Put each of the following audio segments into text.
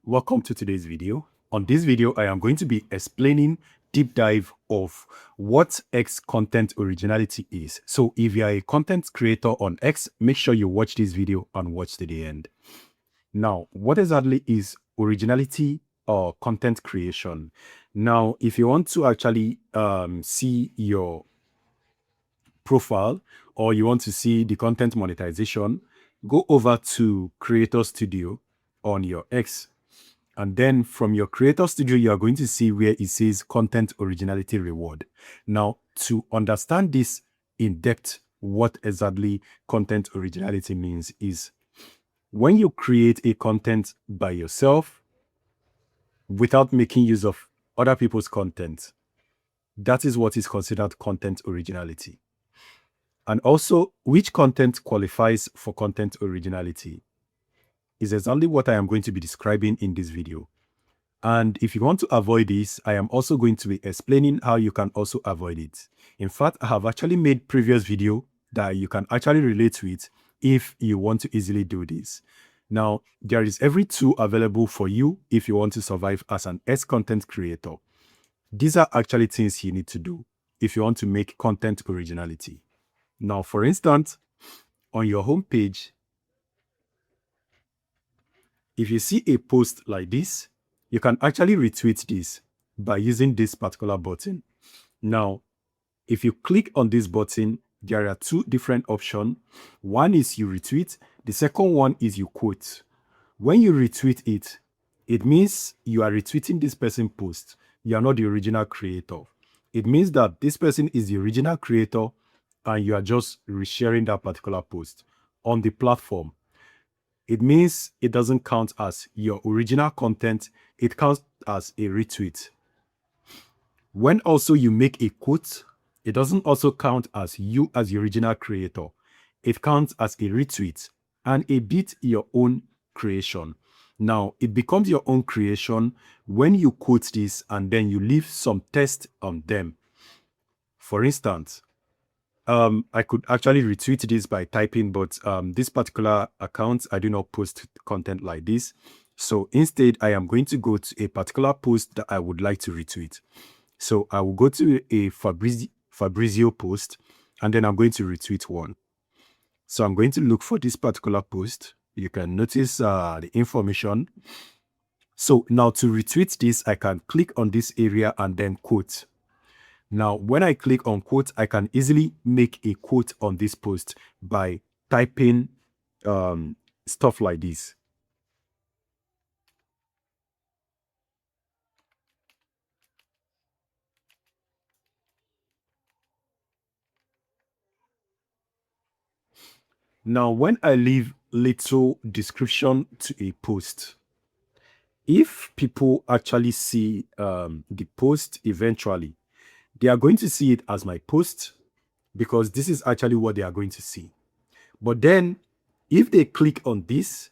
Welcome to today's video. On this video, I am going to be explaining deep dive of what X content originality is. So if you are a content creator on X, make sure you watch this video and watch to the end. Now, what exactly is originality or content creation? Now, if you want to actually see your profile or you want to see the content monetization, go over to Creator Studio on your X. And then from your Creator Studio, you are going to see where it says Content Originality Reward. Now, to understand this in depth, what exactly content originality means is when you create a content by yourself without making use of other people's content, that is what is considered content originality. And also, which content qualifies for content originality is exactly what I am going to be describing in this video. And if you want to avoid this, I am also going to be explaining how you can also avoid it. In fact, I have actually made previous video that you can actually relate to it if you want to easily do this. Now, there is every tool available for you if you want to survive as an S content creator. These are actually things you need to do if you want to make content originality. Now, for instance, on your homepage, if you see a post like this, you can actually retweet this by using this particular button. Now, if you click on this button, there are two different options. One is you retweet. The second one is you quote. When you retweet it, it means you are retweeting this person's post. You are not the original creator. It means that this person is the original creator and you are just resharing that particular post on the platform. It means it doesn't count as your original content. It counts as a retweet. When also you make a quote, it doesn't also count as you as the original creator. It counts as a retweet and a bit your own creation. Now, it becomes your own creation when you quote this and then you leave some text on them. For instance, I could actually retweet this by typing, but this particular account, I do not post content like this. So instead, I am going to go to a particular post that I would like to retweet. So I will go to a Fabrizio post, and then I'm going to retweet one. So I'm going to look for this particular post. You can notice the information. So now to retweet this, I can click on this area and then quote. Now, when I click on quote, I can easily make a quote on this post by typing stuff like this. Now, when I leave little description to a post, if people actually see the post eventually, they are going to see it as my post because this is actually what they are going to see. But then if they click on this,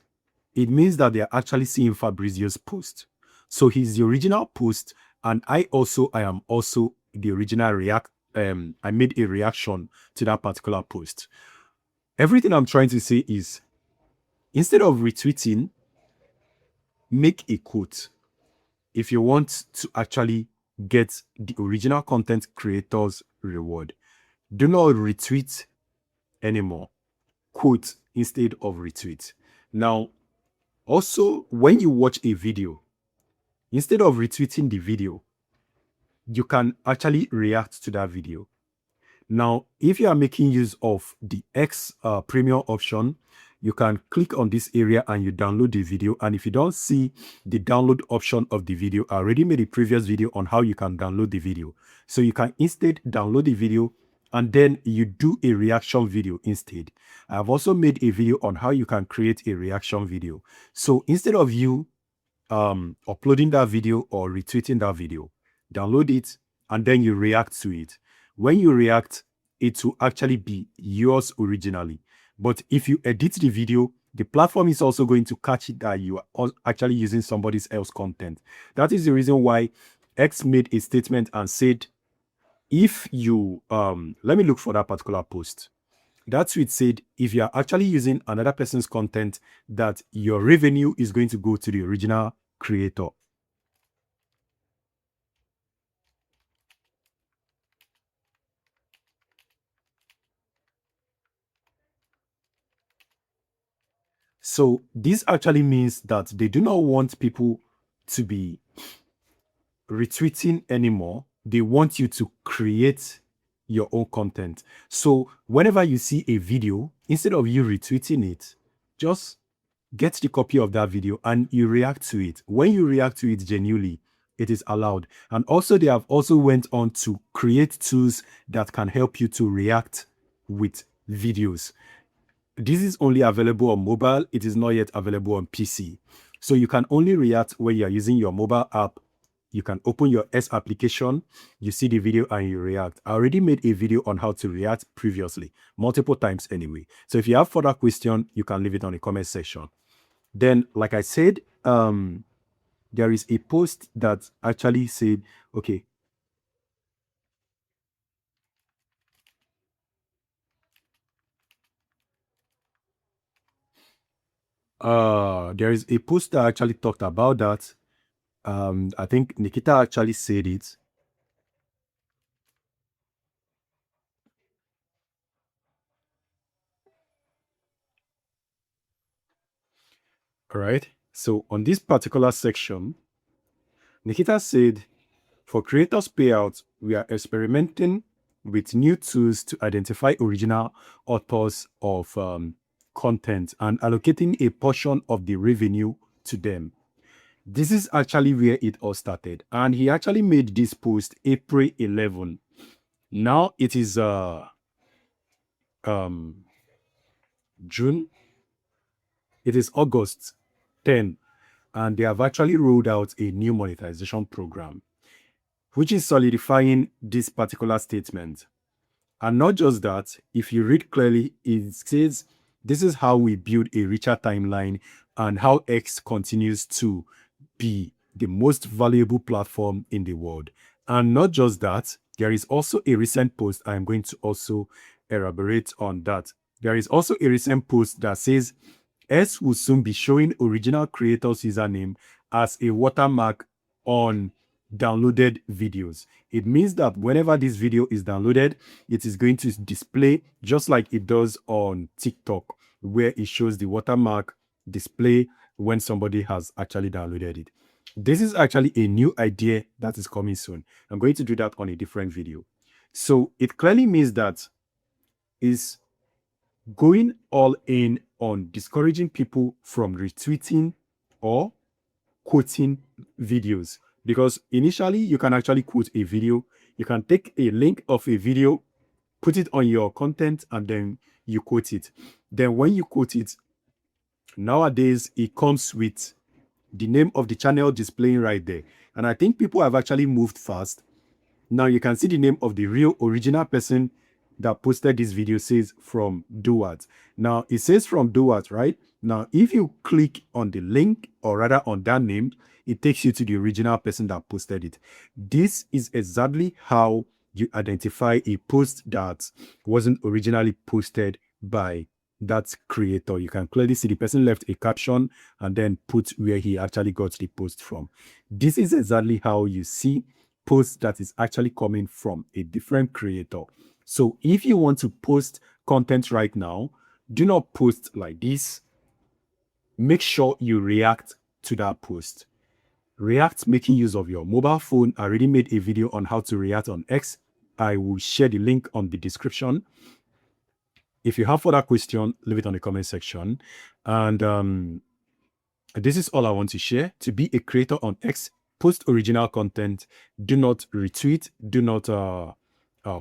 it means that they are actually seeing Fabrizio's post. So he's the original post, and I am also the original I made a reaction to that particular post. Everything I'm trying to say is instead of retweeting, make a quote. If you want to actually get the original content creator's reward, do not retweet anymore. Quote instead of retweet. Now, also, when you watch a video, instead of retweeting the video, you can actually react to that video. Now, if you are making use of the X premium option, you can click on this area and you download the video. And if you don't see the download option of the video, I already made a previous video on how you can download the video. So you can instead download the video and then you do a reaction video instead. I have also made a video on how you can create a reaction video. So instead of you uploading that video or retweeting that video, download it and then you react to it. When you react, it will actually be yours originally. But if you edit the video, the platform is also going to catch it that you are actually using somebody else's content. That is the reason why X made a statement and said, if you, let me look for that particular post. That tweet said, if you are actually using another person's content, that your revenue is going to go to the original creator. So this actually means that they do not want people to be retweeting anymore. They want you to create your own content. So whenever you see a video, instead of you retweeting it, just get the copy of that video and you react to it. When you react to it genuinely, it is allowed. And also they have also went on to create tools that can help you to react with videos. This is only available on mobile. It is not yet available on PC. So you can only react when you are using your mobile app. You can open your S application, you see the video and you react. I already made a video on how to react previously, multiple times anyway. So if you have further question, you can leave it on the comment section. Then, like I said, there is a post that actually said, okay, there is a post that actually talked about that. I think Nikita actually said it. All right. So on this particular section, Nikita said, for creators payouts, we are experimenting with new tools to identify original authors of content and allocating a portion of the revenue to them. This is actually where it all started. And he actually made this post April 11. Now it is um, June. It is August 10. And they have actually rolled out a new monetization program, which is solidifying this particular statement. And not just that, if you read clearly, it says this is how we build a richer timeline and how X continues to be the most valuable platform in the world. And not just that, there is also a recent post. I'm going to also elaborate on that. There is also a recent post that says S will soon be showing original creators' username as a watermark on downloaded videos. It means that whenever this video is downloaded, it is going to display just like it does on TikTok, where it shows the watermark display when somebody has actually downloaded it. This is actually a new idea that is coming soon. I'm going to do that on a different video. So it clearly means that is going all in on discouraging people from retweeting or quoting videos, because initially you can actually quote a video. You can take a link of a video, put it on your content, and then you quote it. Then when you quote it, nowadays it comes with the name of the channel displaying right there. And I think people have actually moved fast. Now you can see the name of the real original person that posted this video says from Duat. Now it says from Duat, right? Now, if you click on the link, or rather on that name, it takes you to the original person that posted it. This is exactly how you identify a post that wasn't originally posted by that creator. You can clearly see the person left a caption and then put where he actually got the post from. This is exactly how you see post that is actually coming from a different creator. So if you want to post content right now, do not post like this. Make sure you react to that post. React making use of your mobile phone. I already made a video on how to react on X. I will share the link on the description. If you have further question, leave it on the comment section. And this is all I want to share. To be a creator on X, post original content. Do not retweet. Do not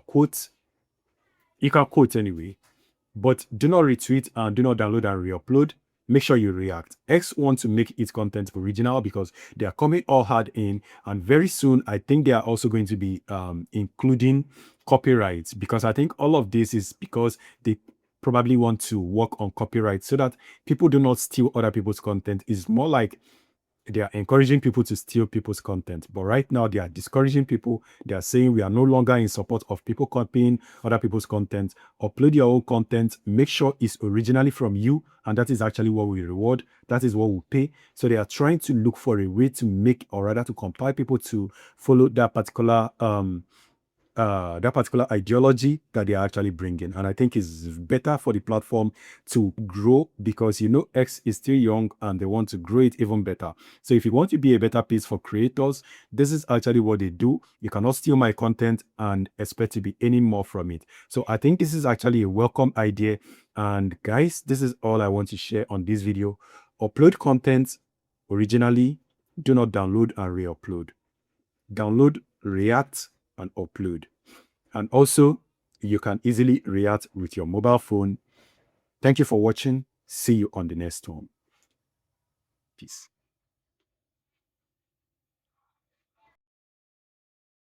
quote. You can quote anyway, but do not retweet and do not download and re-upload. Make sure you react. X wants to make its content original because they are coming all hard in, and very soon I think they are also going to be including copyrights, because I think all of this is because they probably want to work on copyright so that people do not steal other people's content. It's more like they are encouraging people to steal people's content. But right now, they are discouraging people. They are saying we are no longer in support of people copying other people's content. Upload your own content. Make sure it's originally from you. And that is actually what we reward. That is what we pay. So they are trying to look for a way to make, or rather to compel people to follow that particular ideology that they are actually bringing. And I think it's better for the platform to grow, because X is still young and they want to grow it even better. So if you want to be a better piece for creators, this is actually what they do. You cannot steal my content and expect to be any more from it. So I think this is actually a welcome idea. And guys, this is all I want to share on this video. Upload content originally. Do not download and re-upload. Download, react, and upload. And also, you can easily react with your mobile phone. Thank you for watching. See you on the next one. Peace.